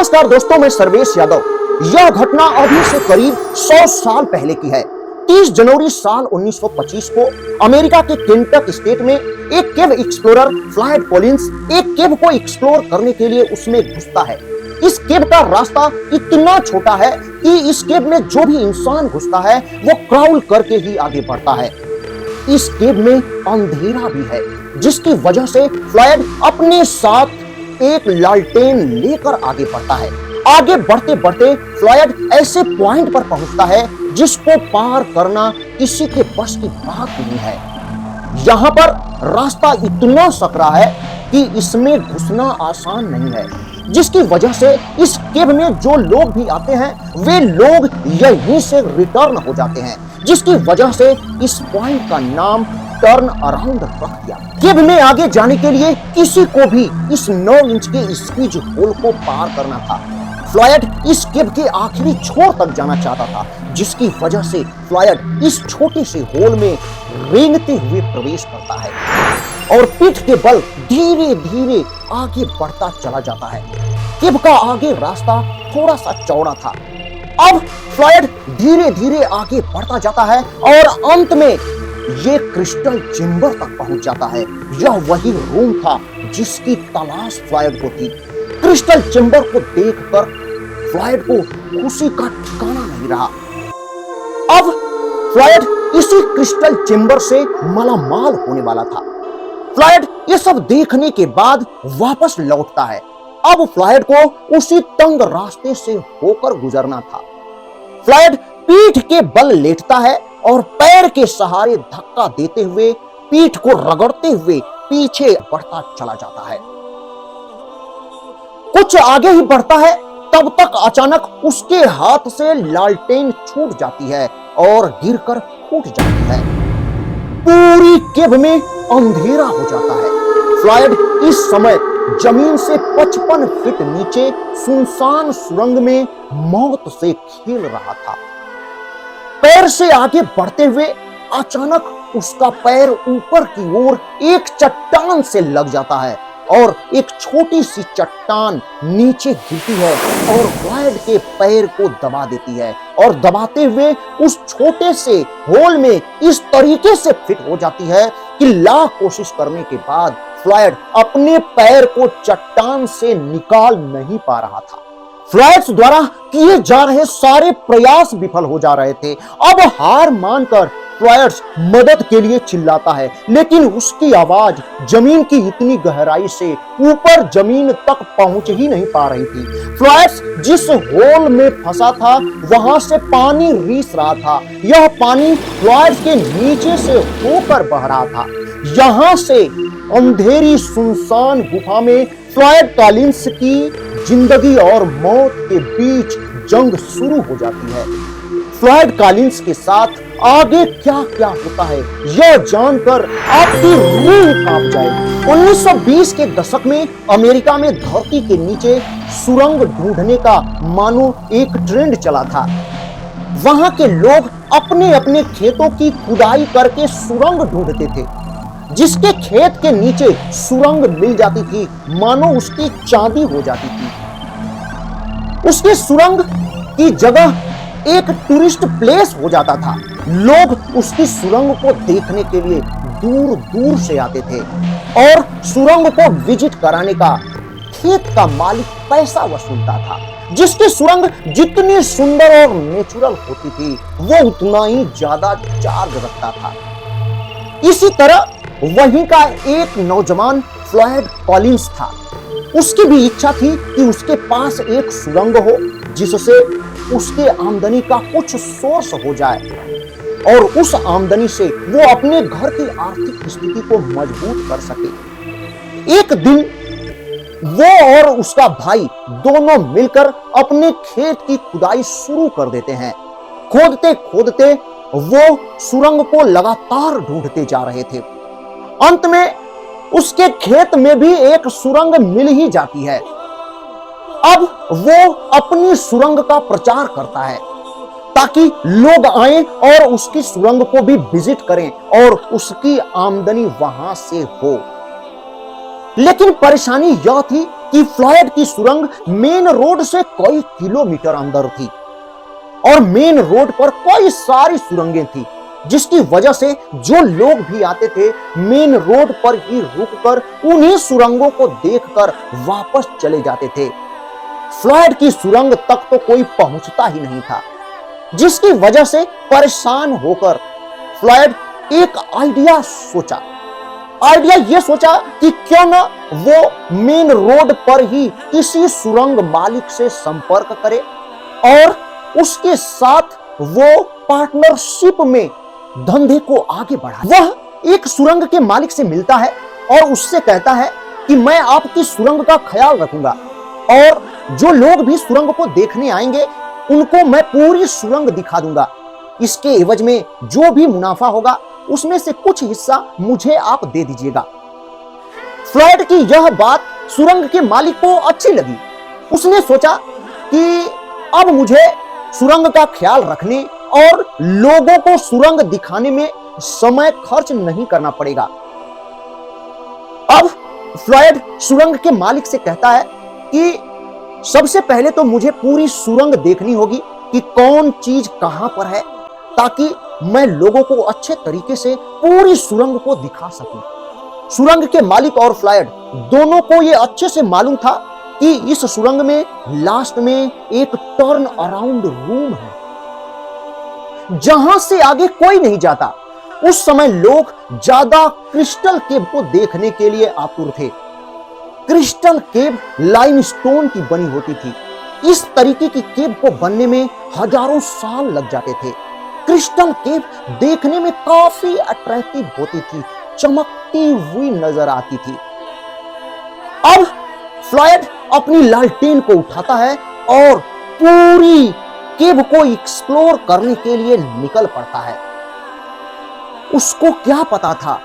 नमस्कार दोस्तों, मैं सर्वेश यादव। यह घटना अभी से करीब 100 साल पहले की है। 30 जनवरी साल 1925 को अमेरिका के केंटक स्टेट में एक केव एक्सप्लोरर फ्लायड कॉलिंस एक केव को एक्सप्लोर करने के लिए उसमें घुसता है। इस केव का रास्ता इतना छोटा है कि इस केव में जो भी इंसान घुसता है वो क्राउल करके ही आगे बढ़ता है। इस केव में अंधेरा भी है, जिसकी वजह से फ्लायड अपने साथ एक लालटेन लेकर आगे बढ़ता है। आगे बढ़ते बढ़ते फ्लायड ऐसे पॉइंट पर पहुंचता है जिसको पार करना किसी के बस की बात नहीं है। यहाँ पर रास्ता इतना सकरा है कि इसमें घुसना आसान नहीं है, जिसकी वजह से इस केव में जो लोग भी आते हैं वे लोग यहीं से रिटर्न हो जाते हैं, जिसकी वजह से इस पॉइंट का नाम टर्न अराउंड रख दिया। केव में आगे जाने के लिए किसी को भी इस 9 इंच के स्क्वीज होल को पार करना था। फ्लायड इस केव के आखिरी छोर तक जाना चाहता था, जिसकी वजह से फ्लायड इस छोटे से होल में रेंगते हुए प्रवेश करता है और पीठ के बल धीरे धीरे आगे बढ़ता चला जाता है। केव का आगे रास्ता थोड़ा सा चौड़ा था। अब फ्लायड धीरे धीरे आगे बढ़ता जाता है और अंत में ये क्रिस्टल चेंबर तक पहुंच जाता है। यह वही रूम था जिसकी तलाश फ्लायड को थी। क्रिस्टल चेंबर को देखकर फ्लायड को खुशी का ठिकाना नहीं रहा। अब फ्लायड इसी क्रिस्टल चेंबर से मालामाल होने वाला था। फ्लायड ये सब देखने के बाद वापस लौटता है। अब फ्लायड को उसी तंग रास्ते से होकर गुजरना था। फ्लायड पीठ के बल लेटता है और पैर के सहारे धक्का देते हुए पीठ को रगड़ते हुए पीछे बढ़ता चला जाता है। कुछ आगे ही बढ़ता है, तब तक अचानक उसके हाथ से लालटेन छूट जाती है और गिरकर फूट जाती है। पूरी केव में अंधेरा हो जाता है। फ्लायड इस समय जमीन से 55 फीट नीचे सुनसान सुरंग में मौत से खेल रहा था। पैर से आगे बढ़ते हुए अचानक उसका पैर ऊपर की ओर एक चट्टान से लग जाता है और एक छोटी सी चट्टान नीचे गिरती है और फ्लायड के पैर को दबा देती है और दबाते हुए उस छोटे से होल में इस तरीके से फिट हो जाती है कि लाख कोशिश करने के बाद फ्लायड अपने पैर को चट्टान से निकाल नहीं पा रहा था। फ्लायड्स द्वारा किए जा रहे सारे प्रयास विफल हो जा रहे थे। अब हार मानकर फ्लायड्स मदद के लिए चिल्लाता है, लेकिन उसकी आवाज जमीन की इतनी गहराई से ऊपर जमीन तक पहुंच ही नहीं पा रही थी। फ्लायड्स जिस होल में फंसा था वहां से पानी रीस रहा था। यह पानी फ्लायड्स के नीचे से होकर बह रहा था। यहां से अंधेरी सुनसान गुफा में फ्लायड कॉलिंस की जिंदगी और मौत के बीच जंग शुरू हो जाती है। फ्लायड कॉलिंस के साथ आगे क्या क्या होता है यह जानकर आपकी रूह कांप जाएगी। 1920 के दशक में अमेरिका में धरती के नीचे सुरंग ढूंढने का मानो एक ट्रेंड चला था। वहां के लोग अपने अपने खेतों की खुदाई करके सुरंग ढूंढते थे। जिसके खेत के नीचे सुरंग मिल जाती थी मानो उसकी चांदी हो जाती थी। उसकी सुरंग की जगह एक टूरिस्ट प्लेस हो जाता था। लोग उसकी सुरंग को देखने के लिए दूर दूर से आते थे और सुरंग को विजिट कराने का खेत का मालिक पैसा वसूलता था। जिसकी सुरंग जितनी सुंदर और नेचुरल होती थी वो उतना ही ज्यादा चार्ज रखता था। इसी तरह वहीं का एक नौजवान फ्लायड कॉलिंस था। उसकी भी इच्छा थी कि उसके पास एक सुरंग हो जिससे उसके आमदनी का कुछ सोर्स हो जाए और उस आमदनी से वो अपने घर की आर्थिक स्थिति को मजबूत कर सके। एक दिन वो और उसका भाई दोनों मिलकर अपने खेत की खुदाई शुरू कर देते हैं। खोदते खोदते वो सुरंग को लगातार ढूंढते जा रहे थे। अंत में उसके खेत में भी एक सुरंग मिल ही जाती है। अब वो अपनी सुरंग का प्रचार करता है ताकि लोग आए और उसकी सुरंग को भी विजिट करें और उसकी आमदनी वहां से हो। लेकिन परेशानी यह थी कि फ्लॉयड की सुरंग मेन रोड से कई किलोमीटर अंदर थी और मेन रोड पर कई सारी सुरंगें थी, जिसकी वजह से जो लोग भी आते थे मेन रोड पर ही रुककर उन्हीं सुरंगों को देखकर वापस चले जाते थे। फ्लॉयड की सुरंग तक तो कोई पहुंचता ही नहीं था, जिसकी वजह से परेशान होकर फ्लॉयड एक आइडिया सोचा कि क्यों ना वो मेन रोड पर ही किसी सुरंग मालिक से संपर्क करे और उसके साथ वो पार्टनरशिप में धंधे को आगे बढ़ाए। वह एक सुरंग के मालिक से मिलता है और उससे कहता है कि मैं आपकी सुरंग का ख्याल रखूंगा और जो लोग भी सुरंग को देखने आएंगे उनको मैं पूरी सुरंग दिखा दूंगा। इसके एवज में जो भी मुनाफा होगा उसमें से कुछ हिस्सा मुझे आप दे दीजिएगा। फ्लॉयड की यह बात सुरंग के मालिक को अच्छी लगी। उसने सोचा कि अब मुझे सुरंग का ख्याल रखने और लोगों को सुरंग दिखाने में समय खर्च नहीं करना पड़ेगा। अब फ्लॉयड सुरंग के मालिक से कहता है कि सबसे पहले तो मुझे पूरी सुरंग देखनी होगी कि कौन चीज कहां पर है, ताकि मैं लोगों को अच्छे तरीके से पूरी सुरंग को दिखा सकूं। सुरंग के मालिक और फ्लॉयड दोनों को यह अच्छे से मालूम था कि इस सुरंग में लास्ट में एक टर्न अराउंड रूम है जहां से आगे कोई नहीं जाता। उस समय लोग ज्यादा क्रिस्टल केव को देखने के लिए आतुर थे। क्रिस्टल केव लाइमस्टोन की बनी होती थी। इस तरीके की केव को बनने में हजारों साल लग जाते थे। क्रिस्टल केव देखने में काफी अट्रैक्टिव होती थी, चमकती हुई नजर आती थी। अब फ्लॉयड अपनी लालटेन को उठाता है और पूरी केव को एक्सप्लोर करने के लिए निकल पड़ता है। उसको क्या पता था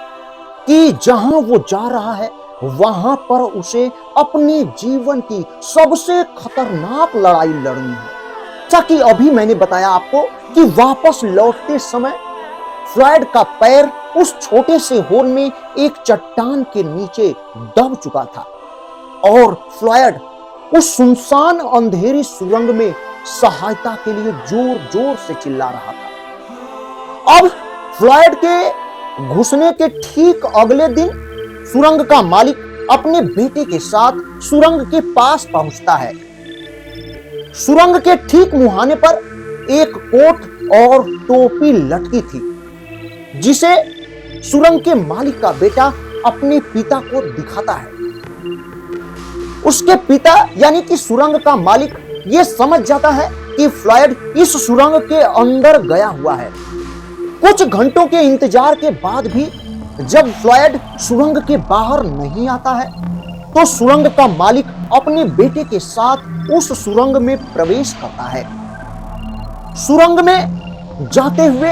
कि जहां वो जा रहा है वहां पर उसे अपने जीवन की सबसे खतरनाक लड़ाई लड़नी है। जैसा कि अभी मैंने बताया आपको कि वापस लौटते समय फ्लॉयड का पैर उस छोटे से होल में एक चट्टान के नीचे दब चुका था और फ्लॉयड उस सुनसान अंधेरी सुरंग में सहायता के लिए जोर जोर से चिल्ला रहा था। अब फ्लॉयड के घुसने के ठीक अगले दिन सुरंग का मालिक अपने बेटे के साथ सुरंग के पास पहुंचता है। सुरंग के ठीक मुहाने पर एक कोट और टोपी लटकी थी, जिसे सुरंग के मालिक का बेटा अपने पिता को दिखाता है। उसके पिता यानी कि सुरंग का मालिक यह समझ जाता है कि फ्लॉयड इस सुरंग के अंदर गया हुआ है। कुछ घंटों के इंतजार के बाद भी जब फ्लॉयड सुरंग के बाहर नहीं आता है तो सुरंग का मालिक अपने बेटे के साथ उस सुरंग में प्रवेश करता है। सुरंग में जाते हुए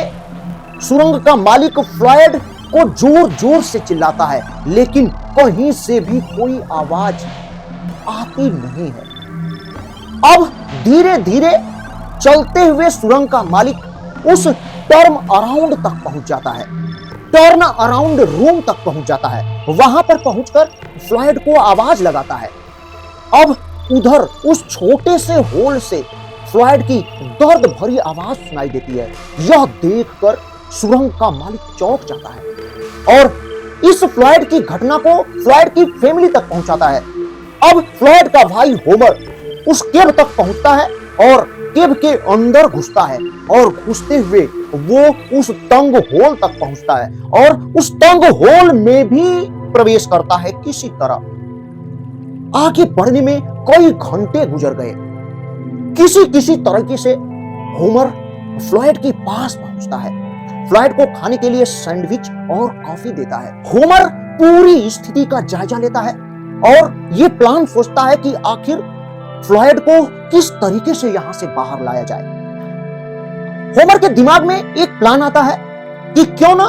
सुरंग का मालिक फ्लॉयड को जोर जोर से चिल्लाता है, लेकिन कहीं से भी कोई आवाज आती नहीं है। अब धीरे धीरे चलते हुए सुरंग का मालिक उस टर्न अराउंड तक पहुंच जाता है, टर्न अराउंड रूम तक पहुंच जाता है। वहां पर पहुंचकर फ्लॉयड को आवाज लगाता है। अब उधर उस छोटे से होल से फ्लॉयड की दर्द भरी आवाज सुनाई देती है। यह देखकर सुरंग का मालिक चौंक जाता है और इस फ्लॉयड की घटना को फ्लॉयड की फैमिली तक पहुंचाता है। अब फ्लॉयड का भाई होमर उस केव तक पहुंचता है और केव के अंदर घुसता है और घुसते हुए वो उस तंग होल तक पहुंचता है और उस तंग होल में भी प्रवेश करता है। किसी तरह आगे बढ़ने में कई घंटे गुजर गए। किसी तरीके से होमर फ्लॉयड के पास पहुंचता है। फ्लॉयड को खाने के लिए सैंडविच और कॉफी देता है। होमर पूरी स्थिति का जायजा लेता है और ये प्लान सोचता है कि आखिर फ्लॉयड को किस तरीके से यहां से बाहर लाया जाए। होमर के दिमाग में एक प्लान आता है कि क्यों ना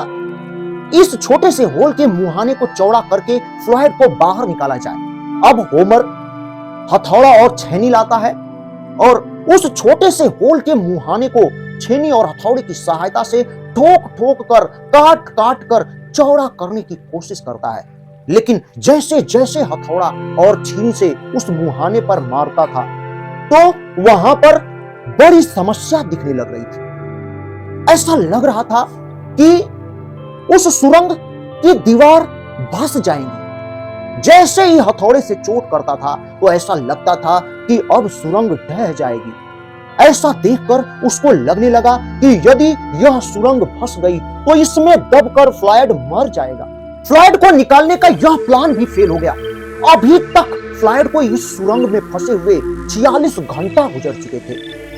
इस छोटे से होल के मुहाने को चौड़ा करके फ्लॉयड को बाहर निकाला जाए। अब होमर हथौड़ा और छेनी लाता है और उस छोटे से होल के मुहाने को छेनी और हथौड़े की सहायता से ठोक ठोक कर काट काट कर चौड़ा करने की कोशिश करता है। लेकिन जैसे जैसे हथौड़ा और छीन से उस मुहाने पर मारता था तो वहां पर बड़ी समस्या दिखने लग रही थी। ऐसा लग रहा था कि उस सुरंग की दीवार धंस जाएंगी। जैसे ही हथौड़े से चोट करता था तो ऐसा लगता था कि अब सुरंग ढह जाएगी। ऐसा देखकर उसको लगने लगा कि यदि यह सुरंग फंस गई तो इसमें दबकर फ्लॉयड मर जाएगा। फ्लॉयड को निकालने का यह प्लान भी फेल हो गया। अभी तक फ्लॉयड को इस सुरंग में फंसे हुए 46 घंटा गुजर चुके थे।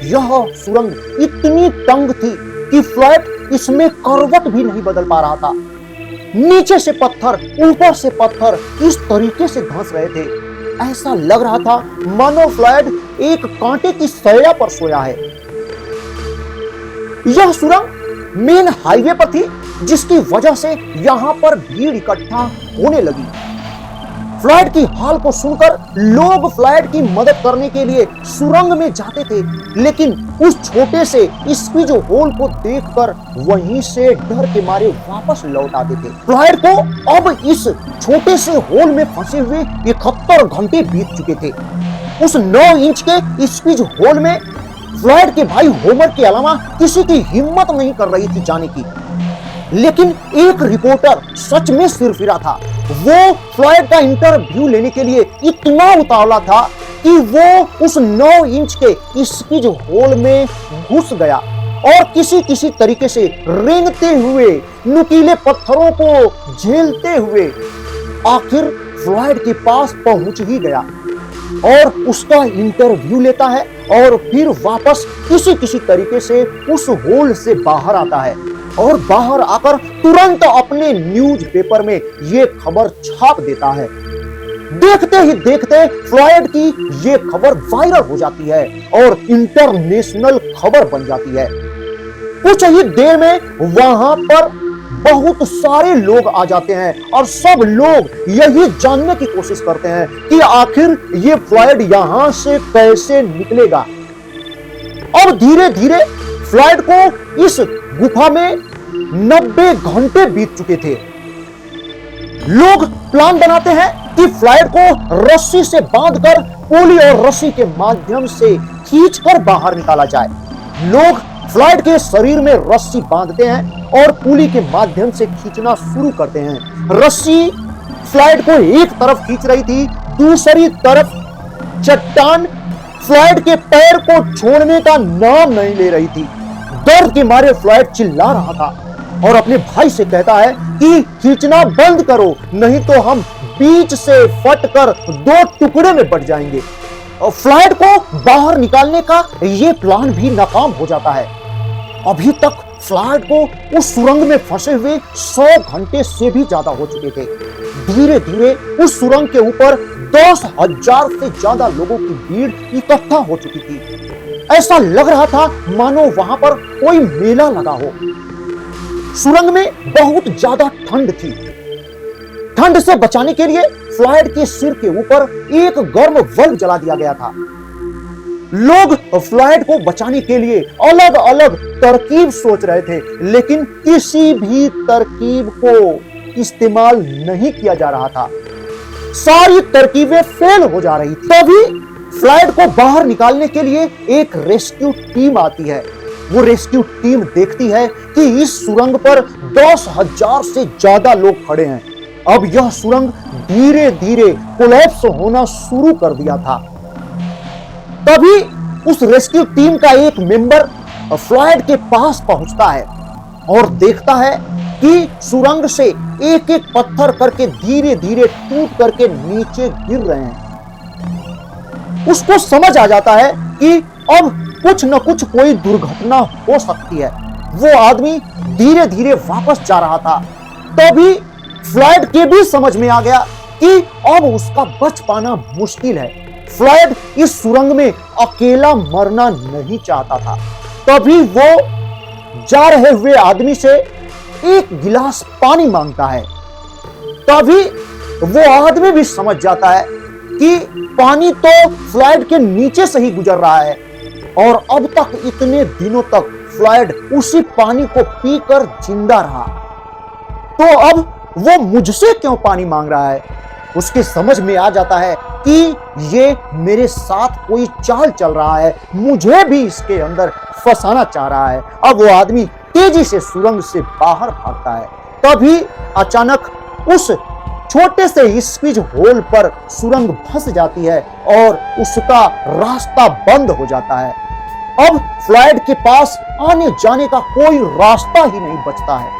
यह सुरंग इतनी तंग थी कि फ्लॉयड इसमें करवट भी नहीं बदल पा रहा था। नीचे से पत्थर, ऊपर से पत्थर इस तरीके से धंस रहे थे। ऐसा लग रहा था मानो फ्लॉयड एक कांटे की सैया पर सोया है। यह सुरंग मेन हाईवे पर थी, जिसकी वजह से यहां पर भीड़ इकट्ठा होने लगी। फ्लॉयड की हाल को सुनकर लोग फ्लॉयड की मदद करने के लिए सुरंग में जाते थे, लेकिन उस छोटे से स्क्वीज होल को देखकर वहीं से डर के मारे वापस लौट आते थे। फ्लॉयड को अब इस छोटे से होल में फंसे हुए 71 घंटे बीत चुके थे। उस 9 इंच के स्क्वीज होल में फ्लॉयड के भाई होमर के अलावा किसी की हिम्मत नहीं कर रही थी जाने की। लेकिन एक रिपोर्टर सच में सिरफिरा था। वो फ्लॉयड का इंटरव्यू लेने के लिए इतना उतावला था कि वो उस 9 इंच के स्क्वीज होल में घुस गया और किसी तरीके से रेंगते हुए, नुकीले पत्थरों को झेलते हुए आखिर फ्लॉयड के पास पहुंच ही गया और उसका इंटरव्यू लेता है और फिर वापस किसी तरीके से उस होल से बाहर आता है और बाहर आकर तुरंत अपने न्यूज़पेपर में ये खबर छाप देता है। देखते ही देखते फ्लॉयड की ये खबर वायरल हो जाती है और इंटरनेशनल खबर बन जाती है। कुछ ही देर में वहां पर बहुत सारे लोग आ जाते हैं और सब लोग यही जानने की कोशिश करते हैं कि आखिर ये फ्लॉयड यहां से कैसे निकलेगा। अब धीरे धीरे फ्लॉयड को इस गुफा में 90 घंटे बीत चुके थे। लोग प्लान बनाते हैं कि फ्लॉयड को रस्सी से बांधकर पुली और रस्सी के माध्यम से खींचकर बाहर निकाला जाए। लोग फ्लॉयड के शरीर में रस्सी बांधते हैं और पुली के माध्यम से खींचना शुरू करते हैं। रस्सी फ्लॉयड को एक तरफ खींच रही थी, दूसरी तरफ चट्टान फ्लॉयड के पैर को छोड़ने का नाम नहीं ले रही थी। दर्द के मारे फ्लॉयड चिल्ला रहा था और अपने भाई से कहता है कि खींचना बंद करो, नहीं तो हम बीच से फटकर 2 टुकड़े में बट जाएंगे। और फ्लॉयड को बाहर निकालने का यह प्लान भी नाकाम हो जाता है। अभी तक फ्लॉयड को उस सुरंग में फंसे हुए 100 घंटे से भी ज्यादा हो चुके थे। धीरे धीरे उस सुरंग के ऊपर 10,000 से ज्यादा लोगों की भीड़ इकट्ठा हो चुकी थी। ऐसा लग रहा था मानो वहां पर कोई मेला लगा हो। सुरंग में बहुत ज्यादा ठंड थी। ठंड से बचाने के लिए फ्लॉयड के सिर के ऊपर एक गर्म बल्ब जला दिया गया था। लोग फ्लॉयड को बचाने के लिए अलग अलग तरकीब सोच रहे थे, लेकिन किसी भी तरकीब को इस्तेमाल नहीं किया जा रहा था। सारी तरकीबें फेल हो जा रही थी। तभी फ्लॉयड को बाहर निकालने के लिए एक रेस्क्यू टीम आती है। वो रेस्क्यू टीम देखती है कि इस सुरंग पर 10,000 से ज्यादा लोग खड़े हैं। अब यह सुरंग धीरे धीरे कोलैप्स होना शुरू कर दिया था। तभी उस रेस्क्यू टीम का एक मेंबर फ्लॉयड के पास पहुंचता है और देखता है कि सुरंग से एक एक पत्थर करके धीरे धीरे टूट करके नीचे गिर रहे हैं। उसको समझ आ जाता है कि अब कुछ न कुछ कोई दुर्घटना हो सकती है। वो आदमी धीरे धीरे वापस जा रहा था। तभी फ्लॉयड के भी समझ में आ गया कि अब उसका बच पाना मुश्किल है। फ्लॉयड इस सुरंग में अकेला मरना नहीं चाहता था। तभी वो जा रहे हुए आदमी से एक गिलास पानी मांगता है। तभी वो आदमी भी समझ जाता है कि पानी तो फ्लॉयड के नीचे से ही गुजर रहा है और अब तक इतने दिनों तक फ्लॉयड उसी पानी को पीकर जिंदा रहा। तो अब वो मुझसे क्यों पानी मांग रहा है। उसके समझ में आ जाता है कि ये मेरे साथ कोई चाल चल रहा है, मुझे भी इसके अंदर फंसाना चाह रहा है। अब वो आदमी तेजी से सुरंग से बाहर भागता है। तभी अचानक उस छोटे से स्क्वीज होल पर सुरंग फंस जाती है और उसका रास्ता बंद हो जाता है। अब फ्लॉयड के पास आने जाने का कोई रास्ता ही नहीं बचता है।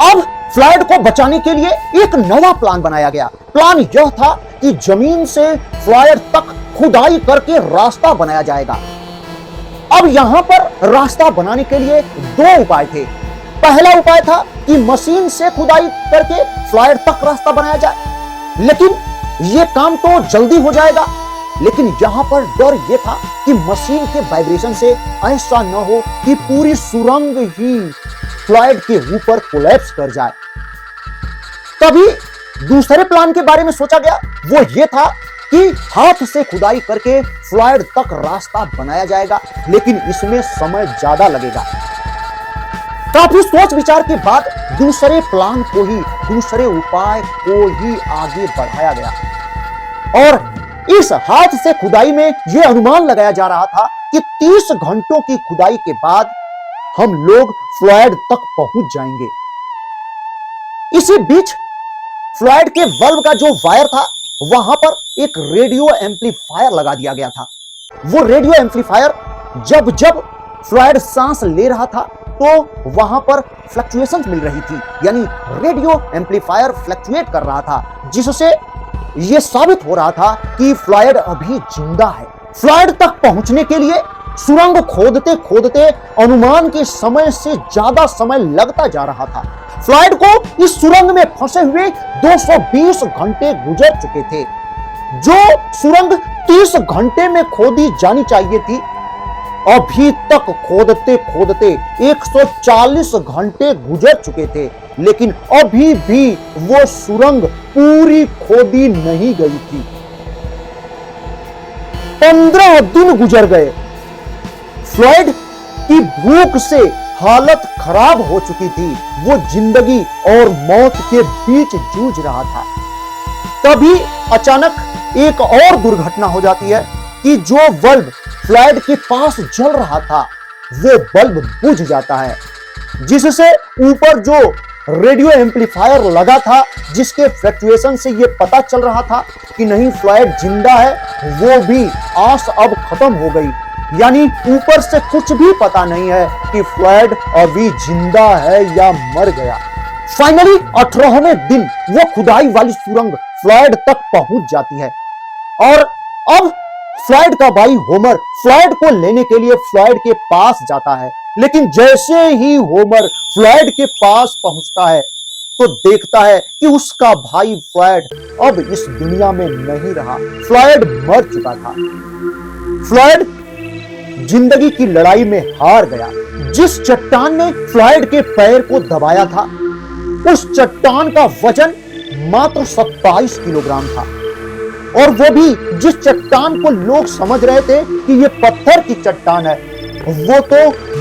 अब फ्लॉयड को बचाने के लिए एक नया प्लान बनाया गया। प्लान यह था कि जमीन से फ्लॉयड तक खुदाई करके रास्ता बनाया जाएगा। अब यहां पर रास्ता बनाने के लिए दो उपाय थे। पहला उपाय था कि मशीन से खुदाई करके फ्लॉयड तक रास्ता बनाया जाए, लेकिन यह काम तो जल्दी हो जाएगा। लेकिन यहां पर डर यह था कि मशीन के वाइब्रेशन से ऐसा न हो कि पूरी सुरंग ही फ्लॉयड के ऊपर कोलैप्स कर जाए। तभी दूसरे प्लान के बारे में सोचा गया। वो ये था कि हाथ से खुदाई करके फ्लॉयड तक रास्ता बनाया जाएगा, लेकिन इसमें समय ज्यादा लगेगा। काफी सोच विचार के बाद दूसरे प्लान को ही, दूसरे उपाय को ही आगे बढ़ाया गया। और इस हाथ से खुदाई में यह अनुमान लगाया जा रहा था कि 30 घंटों की खुदाई के बाद हम लोग फ्लॉयड तक पहुंच जाएंगे। इसी बीच फ्लॉयड के वाल्व का जो वायर था, वहां पर एक रेडियो एम्पलीफायर लगा दिया गया था। वो रेडियो एम्पलीफायर जब जब फ्लॉयड सांस ले रहा था तो वहां पर फ्लक्चुएशंस मिल रही थी, यानी रेडियो एम्पलीफायर फ्लक्चुएट कर रहा था, जिससे यह साबित हो रहा था कि फ्लॉयड अभी जिंदा है। फ्लॉयड तक पहुंचने के लिए सुरंग खोदते खोदते अनुमान के समय से ज्यादा समय लगता जा रहा था। फ्लॉयड को इस सुरंग में फंसे हुए 220 घंटे गुजर चुके थे। जो सुरंग 30 घंटे में खोदी जानी चाहिए थी, अभी तक खोदते खोदते 140 घंटे गुजर चुके थे, लेकिन अभी भी वो सुरंग पूरी खोदी नहीं गई थी। 15 दिन गुजर गए। फ्लॉयड की भूख से हालत खराब हो चुकी थी। वो जिंदगी और मौत के बीच जूझ रहा था। तभी अचानक एक और दुर्घटना हो जाती है कि जो बल्ब फ्लॉयड के पास जल रहा था, वो बल्ब बुझ जाता है, जिससे ऊपर जो रेडियो एम्पलीफायर लगा था, जिसके फ्लक्चुएशन से यह पता चल रहा था कि नहीं फ्लॉयड जिंदा है, वो भी आस अब खत्म हो गई। यानी ऊपर से कुछ भी पता नहीं है कि फ्लॉयड अभी जिंदा है या मर गया। फाइनली 18वें दिन वो खुदाई वाली सुरंग फ्लॉयड तक पहुंच जाती है और अब फ्लॉयड का भाई होमर फ्लॉयड को लेने के लिए फ्लॉयड के पास जाता है। लेकिन जैसे ही होमर फ्लॉयड के पास पहुंचता है तो देखता है कि उसका भाई फ्लॉयड अब इस दुनिया में नहीं रहा। फ्लॉयड मर चुका था। फ्लॉयड जिंदगी की लड़ाई में हार गया। जिस चट्टान ने फ्लॉयड के पैर को दबाया था, उस चट्टान का वजन मात्र 27 किलोग्राम था, और वो भी जिस चट्टान को लोग समझ रहे थे कि ये पत्थर की चट्टान है, वो तो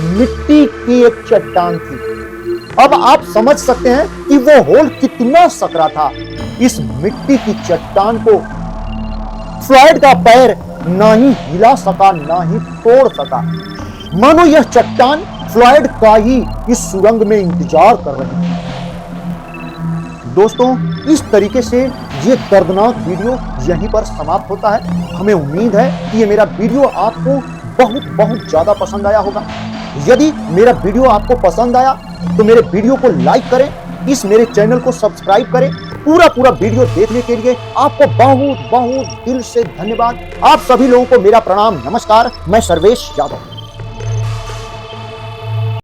मिट्टी की एक चट्टान थी। अब आप समझ सकते हैं कि वो होल कितना सकरा था। इस मिट्टी की चट्टान को फ्लॉयड का पैर ना ही हिला सका, ना ही तोड़ सका। मानो यह चट्टान फ्लॉयड का ही इस सुरंग में इंतजार कर रही थी। दोस्तों, इस तरीके से ये दर्दनाक वीडियो यहीं पर समाप्त होता है। हमें उम्मीद है कि ये मेरा वीडियो आपको बहुत बहुत ज्यादा पसंद आया होगा। यदि मेरा वीडियो आपको पसंद आया तो मेरे वीडियो को लाइक करें, इस मेरे चैनल को सब्सक्राइब करें। पूरा वीडियो देखने के लिए आपको बहुत बहुत दिल से धन्यवाद। आप सभी लोगों को मेरा प्रणाम, नमस्कार। मैं सर्वेश यादव।